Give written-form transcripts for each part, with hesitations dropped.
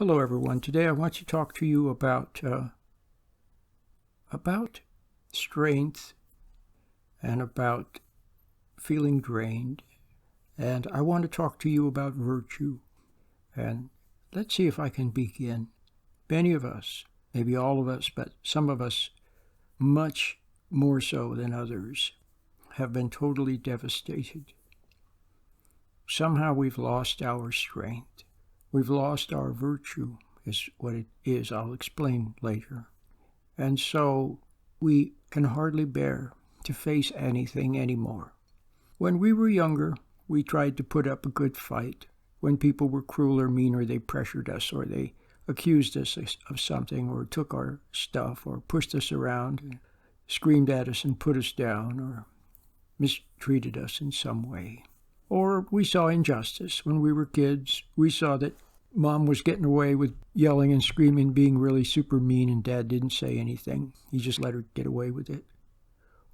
Hello, everyone. Today I want to talk to you about strength and about feeling drained. And I want to talk to you about virtue. And let's see if I can begin. Many of us, maybe all of us, but some of us much more so than others, have been totally devastated. Somehow we've lost our strength. We've lost our virtue, is what it is. I'll explain later. And so we can hardly bear to face anything anymore. When we were younger, we tried to put up a good fight. When people were cruel or mean, or they pressured us, or they accused us of something, or took our stuff, or pushed us around, and screamed at us and put us down, or mistreated us in some way. Or we saw injustice. When we were kids, we saw that Mom was getting away with yelling and screaming, being really super mean, and Dad didn't say anything. He just let her get away with it.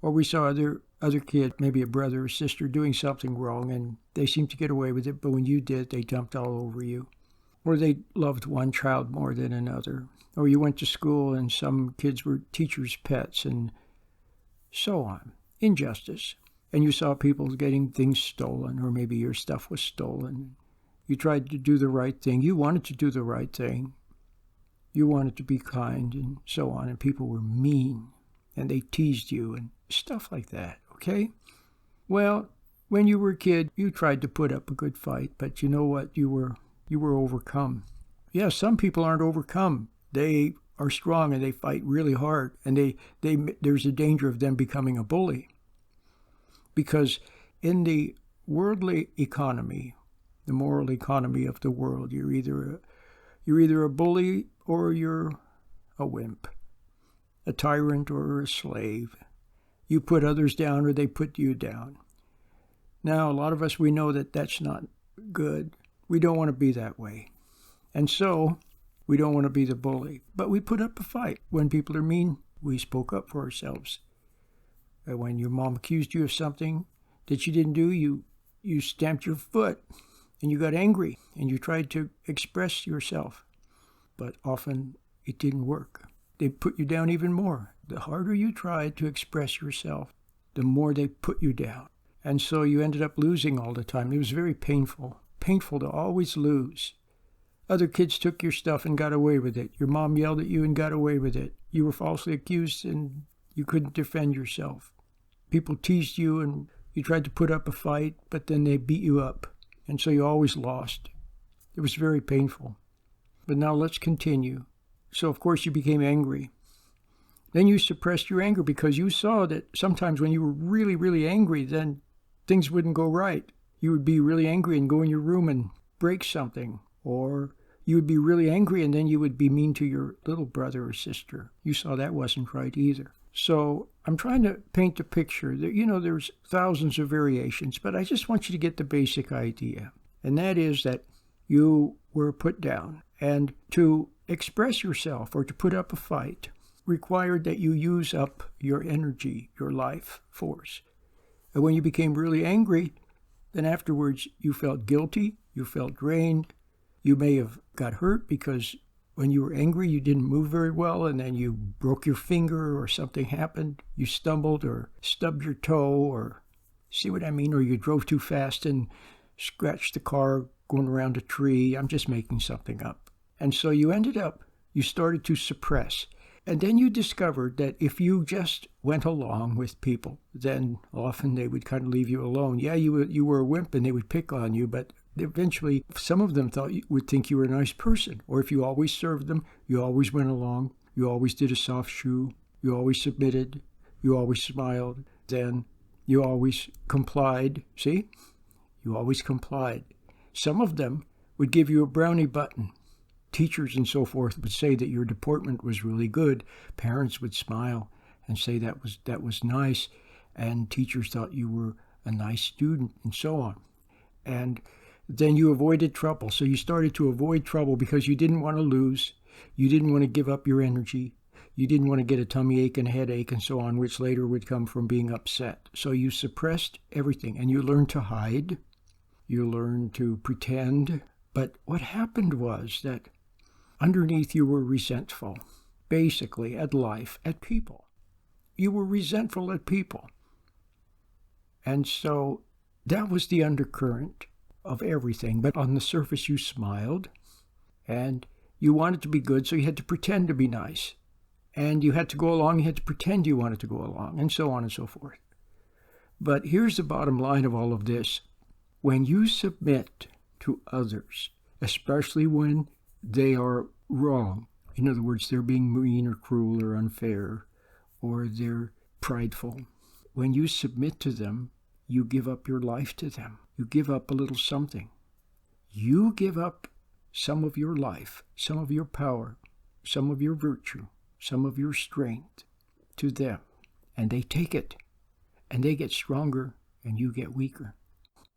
Or we saw other kid, maybe a brother or sister, doing something wrong, and they seemed to get away with it, but when you did, they jumped all over you. Or they loved one child more than another. Or you went to school and some kids were teachers' pets, and so on. Injustice. And you saw people getting things stolen, or maybe your stuff was stolen. You tried to do the right thing. You wanted to do the right thing. You wanted to be kind and so on, and people were mean, and they teased you and stuff like that, okay? Well, when you were a kid, you tried to put up a good fight, but you know what? You were overcome. Yeah, some people aren't overcome. They are strong and they fight really hard, and there's a danger of them becoming a bully. Because in the worldly economy, the moral economy of the world, you're either a bully or you're a wimp, a tyrant or a slave. You put others down or they put you down. Now, a lot of us, we know that that's not good. We don't want to be that way. And so we don't want to be the bully. But we put up a fight. When people are mean, we spoke up for ourselves. When your mom accused you of something that you didn't do, you stamped your foot and you got angry and you tried to express yourself. But often it didn't work. They put you down even more. The harder you tried to express yourself, the more they put you down. And so you ended up losing all the time. It was very painful to always lose. Other kids took your stuff and got away with it. Your mom yelled at you and got away with it. You were falsely accused and you couldn't defend yourself. People teased you and you tried to put up a fight, but then they beat you up. And so you always lost. It was very painful. But now let's continue. So of course you became angry. Then you suppressed your anger because you saw that sometimes when you were really, really angry, then things wouldn't go right. You would be really angry and go in your room and break something. Or you would be really angry and then you would be mean to your little brother or sister. You saw that wasn't right either. So I'm trying to paint a picture that, there's thousands of variations, but I just want you to get the basic idea. And that is that you were put down. And to express yourself or to put up a fight required that you use up your energy, your life force. And when you became really angry, then afterwards you felt guilty, you felt drained. You may have got hurt because when you were angry, you didn't move very well, and then you broke your finger or something happened. You stumbled or stubbed your toe or, see what I mean? Or you drove too fast and scratched the car going around a tree. I'm just making something up. And so you started to suppress. And then you discovered that if you just went along with people, then often they would kind of leave you alone. Yeah, you were a wimp and they would pick on you, but eventually some of them would think you were a nice person. Or if you always served them, you always went along, you always did a soft shoe, you always submitted, you always smiled, then you always complied. See? You always complied. Some of them would give you a brownie button. Teachers and so forth would say that your deportment was really good. Parents would smile and say that was nice, and teachers thought you were a nice student, and so on. And then you avoided trouble. So you started to avoid trouble because you didn't want to lose. You didn't want to give up your energy. You didn't want to get a tummy ache and a headache and so on, which later would come from being upset. So you suppressed everything, and you learned to hide. You learned to pretend. But what happened was that underneath you were resentful, basically, at life, at people. You were resentful at people. And so that was the undercurrent of everything. But on the surface, you smiled, and you wanted to be good, so you had to pretend to be nice. And you had to go along, you had to pretend you wanted to go along, and so on and so forth. But here's the bottom line of all of this. When you submit to others, especially when they are wrong, in other words, they're being mean or cruel or unfair, or they're prideful, when you submit to them, you give up your life to them. You give up a little something. You give up some of your life, some of your power, some of your virtue, some of your strength to them. And they take it. And they get stronger and you get weaker.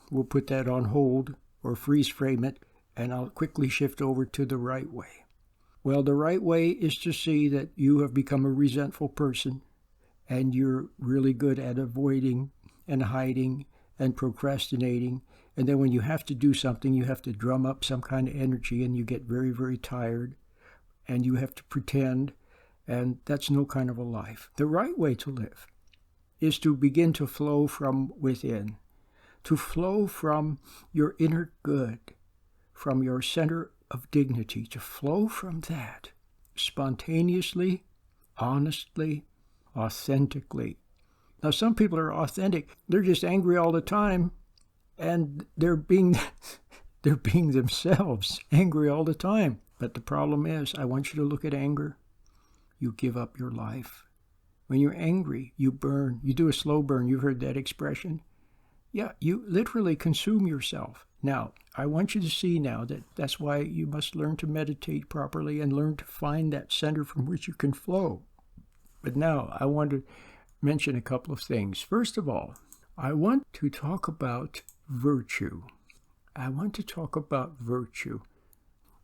We'll put that on hold or freeze frame it, and I'll quickly shift over to the right way. Well, the right way is to see that you have become a resentful person and you're really good at avoiding and hiding and procrastinating. And then when you have to do something, you have to drum up some kind of energy and you get very, very tired and you have to pretend, and that's no kind of a life. The right way to live is to begin to flow from within, to flow from your inner good, from your center of dignity, to flow from that spontaneously, honestly, authentically. Now, some people are authentic. They're just angry all the time, and they're being themselves, angry all the time. But the problem is, I want you to look at anger. You give up your life. When you're angry, you burn. You do a slow burn. You've heard that expression? Yeah, you literally consume yourself. Now, I want you to see now that that's why you must learn to meditate properly and learn to find that center from which you can flow. But now, I want to mention a couple of things. First of all, I want to talk about virtue. I want to talk about virtue.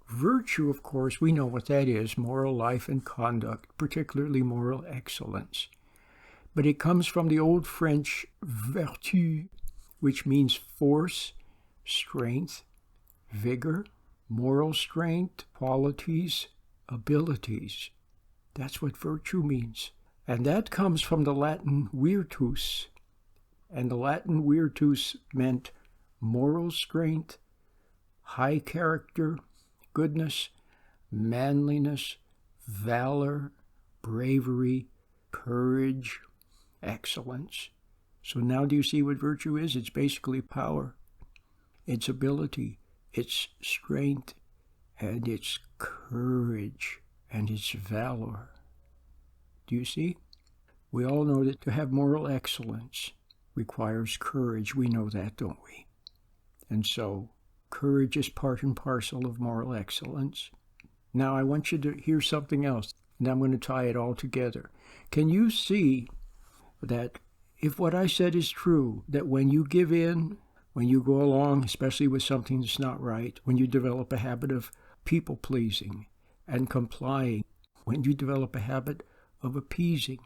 Virtue, of course, we know what that is, moral life and conduct, particularly moral excellence. But it comes from the old French vertu, which means force, strength, vigor, moral strength, qualities, abilities. That's what virtue means. And that comes from the Latin virtus. And the Latin virtus meant moral strength, high character, goodness, manliness, valor, bravery, courage, excellence. So now do you see what virtue is? It's basically power, it's ability, it's strength, and it's courage, and it's valor. Do you see? We all know that to have moral excellence requires courage. We know that, don't we? And so courage is part and parcel of moral excellence. Now I want you to hear something else, and I'm going to tie it all together. Can you see that if what I said is true, that when you give in, when you go along, especially with something that's not right, when you develop a habit of people-pleasing and complying, when you develop a habit of appeasing,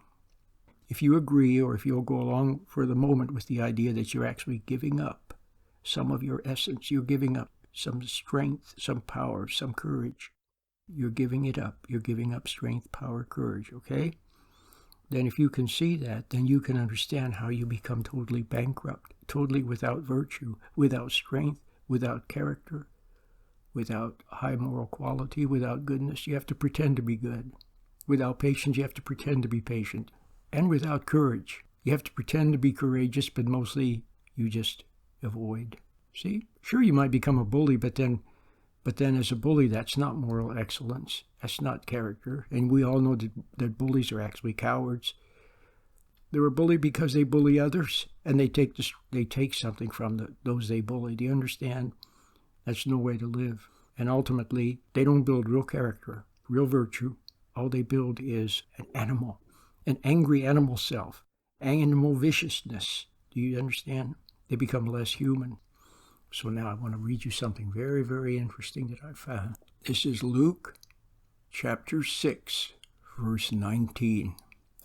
if you agree or if you'll go along for the moment with the idea that you're actually giving up some of your essence, you're giving up some strength, some power, some courage. You're giving it up. You're giving up strength, power, courage, okay? Then if you can see that, then you can understand how you become totally bankrupt, totally without virtue, without strength, without character, without high moral quality, without goodness. You have to pretend to be good. Without patience, you have to pretend to be patient. And without courage, you have to pretend to be courageous, but mostly you just avoid. See? Sure, you might become a bully, but then as a bully, that's not moral excellence. That's not character. And we all know that bullies are actually cowards. They're a bully because they bully others, and they take something from those they bully. Do you understand? That's no way to live. And ultimately, they don't build real character, real virtue. All they build is an animal, an angry animal self, animal viciousness. Do you understand? They become less human. So now I want to read you something very, very interesting that I found. This is Luke chapter 6, verse 19.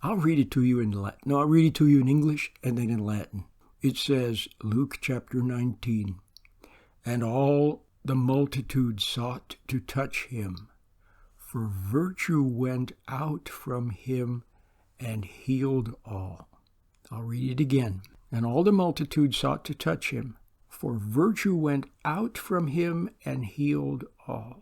I'll read it to you in Latin. No, I'll read it to you in English and then in Latin. It says, Luke chapter 19, and all the multitude sought to touch him, For virtue went out from him and healed all. I'll read it again. And all the multitude sought to touch him, for virtue went out from him and healed all.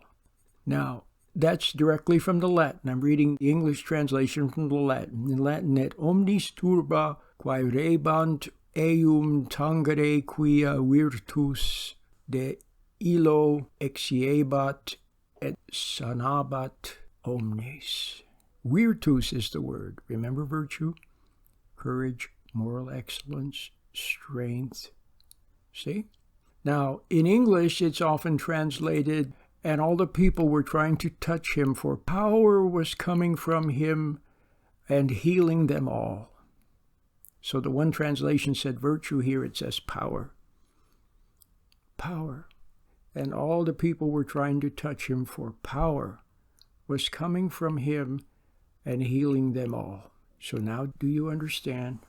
Now, that's directly from the Latin. I'm reading the English translation from the Latin. In Latin, et omnis turba quae rebant eum tangere quia virtus de illo exiebat et sanabat omnes. Virtus is the word. Remember virtue? Courage, moral excellence, strength. See? Now, in English, it's often translated, and all the people were trying to touch him, for power was coming from him and healing them all. So the one translation said virtue, here it says power. Power. And all the people were trying to touch him, for power was coming from him and healing them all. So now do you understand?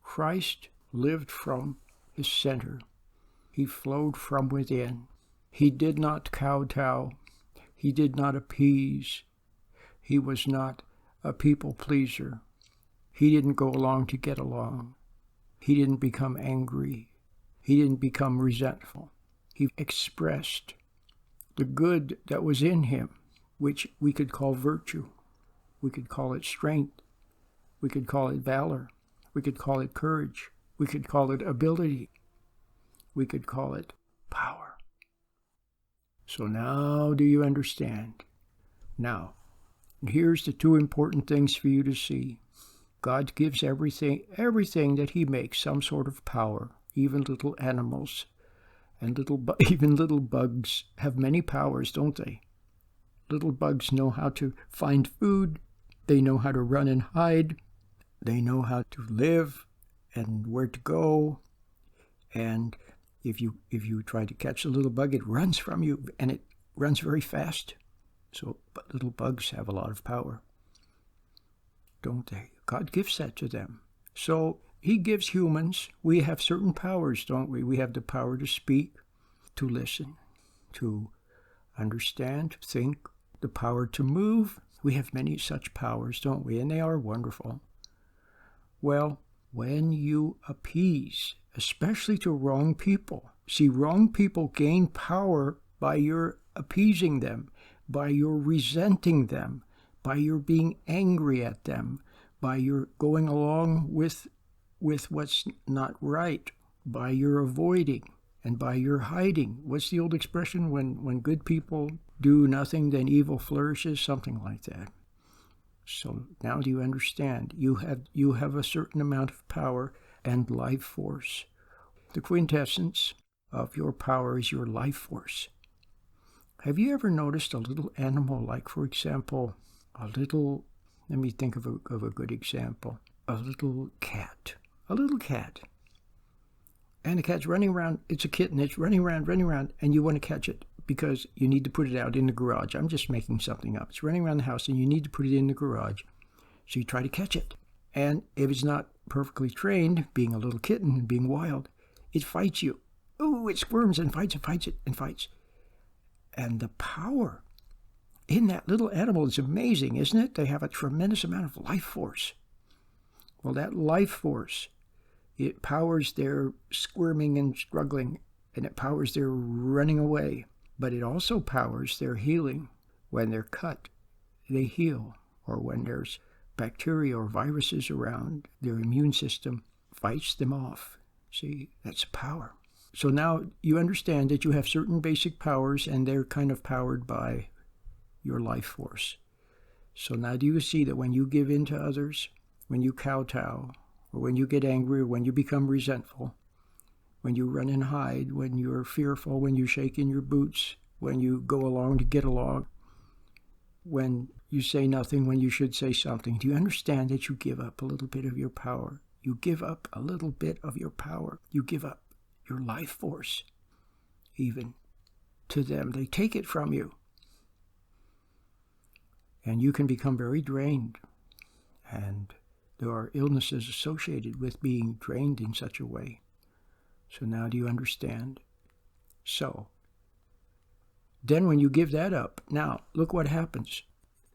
Christ lived from his center. He flowed from within. He did not kowtow. He did not appease. He was not a people pleaser. He didn't go along to get along. He didn't become angry. He didn't become resentful. He expressed the good that was in him, which we could call virtue. We could call it strength. We could call it valor. We could call it courage. We could call it ability. We could call it power. So now do you understand? Now, here's the two important things for you to see. God gives everything that he makes some sort of power, even little animals. And even little bugs have many powers, don't they? Little bugs know how to find food. They know how to run and hide. They know how to live and where to go. And if you try to catch a little bug, it runs from you, and it runs very fast. But little bugs have a lot of power, don't they? God gives that to them. So he gives humans, we have certain powers, don't we? We have the power to speak, to listen, to understand, to think, the power to move. We have many such powers, don't we? And they are wonderful. Well, when you appease, especially to wrong people, see, wrong people gain power by your appeasing them, by your resenting them, by your being angry at them, by your going along with what's not right, by your avoiding and by your hiding. What's the old expression? When good people do nothing, then evil flourishes, something like that. So now do you understand? You have a certain amount of power and life force. The quintessence of your power is your life force. Have you ever noticed a little animal, like, for example, let me think of a good example, a little cat. And the cat's running around, it's a kitten, it's running around, and you want to catch it because you need to put it out in the garage. I'm just making something up. It's running around the house and you need to put it in the garage. So you try to catch it. And if it's not perfectly trained, being a little kitten and being wild, it fights you. Ooh, it squirms and fights. And the power in that little animal is amazing, isn't it? They have a tremendous amount of life force. Well, that life force, it powers their squirming and struggling, and it powers their running away. But it also powers their healing. When they're cut, they heal. Or when there's bacteria or viruses around, their immune system fights them off. See, that's power. So now you understand that you have certain basic powers, and they're kind of powered by your life force. So now do you see that when you give in to others, when you kowtow, or when you get angry, or when you become resentful, when you run and hide, when you're fearful, when you shake in your boots, when you go along to get along, when you say nothing when you should say something, do you understand that you give up a little bit of your power? You give up a little bit of your power. You give up your life force, even to them. They take it from you. And you can become very drained. And there are illnesses associated with being drained in such a way. So now do you understand? So, Then when you give that up, now look what happens.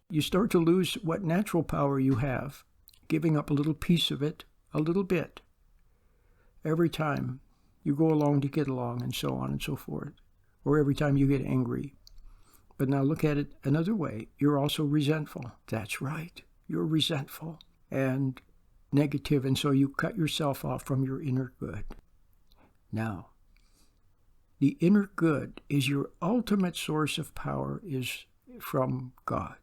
You start to lose what natural power you have, giving up a little piece of it, a little bit, every time you go along to get along, and so on and so forth, or every time you get angry. But now look at it another way. You're also resentful. That's right. You're resentful and negative, and so you cut yourself off from your inner good. Now, the inner good is your ultimate source of power, is from God.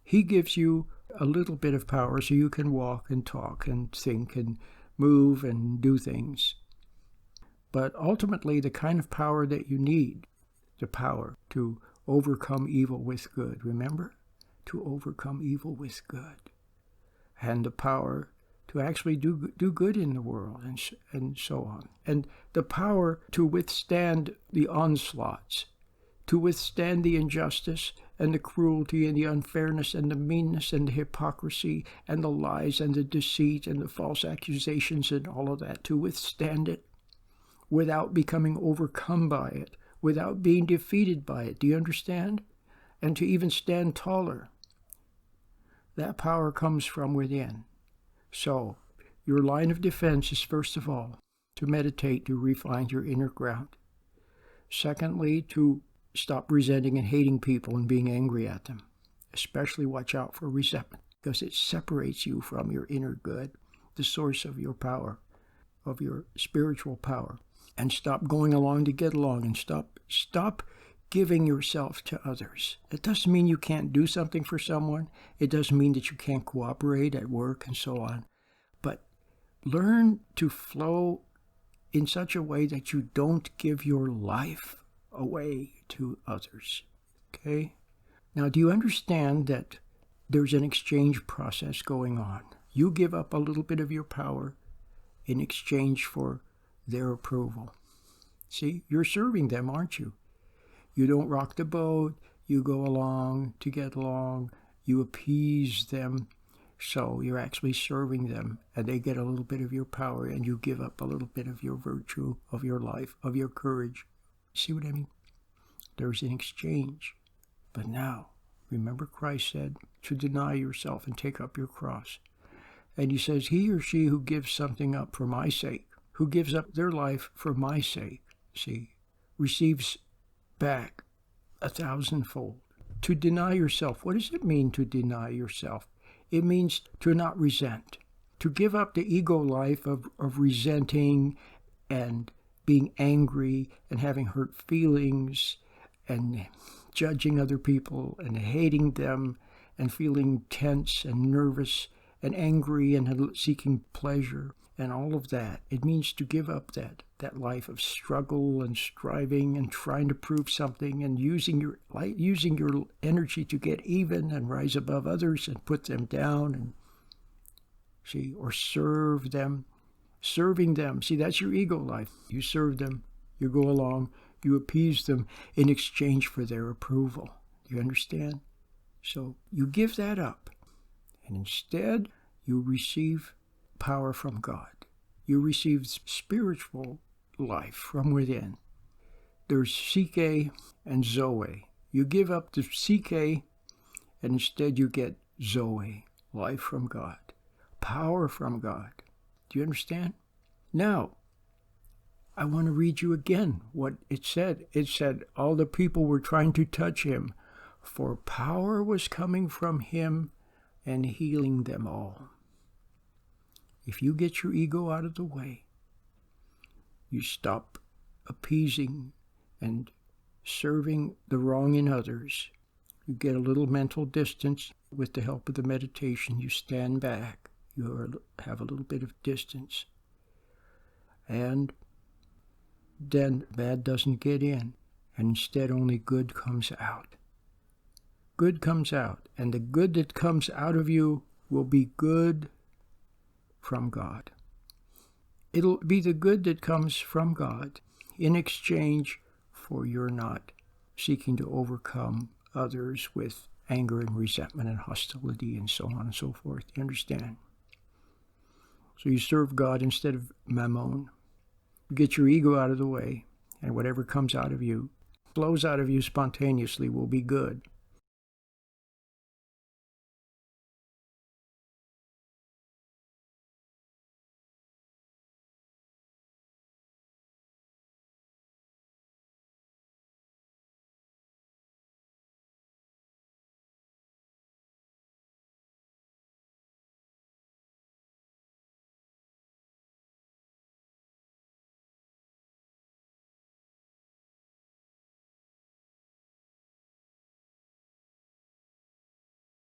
He gives you a little bit of power so you can walk and talk and think and move and do things. But ultimately, the kind of power that you need, the power to overcome evil with good, remember? To overcome evil with good. And the power to actually do good in the world, and so on. And the power to withstand the onslaughts, to withstand the injustice and the cruelty and the unfairness and the meanness and the hypocrisy and the lies and the deceit and the false accusations and all of that, to withstand it without becoming overcome by it, without being defeated by it. Do you understand? And to even stand taller. That power comes from within. So, your line of defense is, first of all, to meditate, to refine your inner ground. Secondly, to stop resenting and hating people and being angry at them. Especially watch out for resentment, because it separates you from your inner good, the source of your power, of your spiritual power. And stop going along to get along, and stop giving yourself to others. It doesn't mean you can't do something for someone. It doesn't mean that you can't cooperate at work and so on. But learn to flow in such a way that you don't give your life away to others. Okay? Now, do you understand that there's an exchange process going on? You give up a little bit of your power in exchange for their approval. See, you're serving them, aren't you? You don't rock the boat. You go along to get along. You appease them. So you're actually serving them, and they get a little bit of your power, and you give up a little bit of your virtue, of your life, of your courage. See what I mean? There's an exchange. But now, remember Christ said to deny yourself and take up your cross. And he says, he or she who gives something up for my sake, who gives up their life for my sake, see, receives back 1,000-fold. To deny yourself. What does it mean to deny yourself? It means to not resent. To give up the ego life of resenting and being angry and having hurt feelings and judging other people and hating them and feeling tense and nervous and angry and seeking pleasure and all of that. It means to give up that life of struggle and striving and trying to prove something and using your energy to get even and rise above others and put them down, and see, or serve them. Serving them. See, that's your ego life. You serve them. You go along. You appease them in exchange for their approval. Do you understand? So you give that up. And instead, you receive power from God. You receive spiritual life from within. There's Psyche and Zoe. You give up the Psyche, and instead you get Zoe, life from God, power from God. Do you understand? Now, I want to read you again what it said. It said, all the people were trying to touch him, for power was coming from him and healing them all. If you get your ego out of the way, you stop appeasing and serving the wrong in others. You get a little mental distance. With the help of the meditation, you stand back. You have a little bit of distance. And then bad doesn't get in. And instead only good comes out. Good comes out. And the good that comes out of you will be good from God. It'll be the good that comes from God in exchange for your not seeking to overcome others with anger and resentment and hostility and so on and so forth. You understand? So you serve God instead of mammon. You get your ego out of the way, and whatever comes out of you flows out of you spontaneously will be good.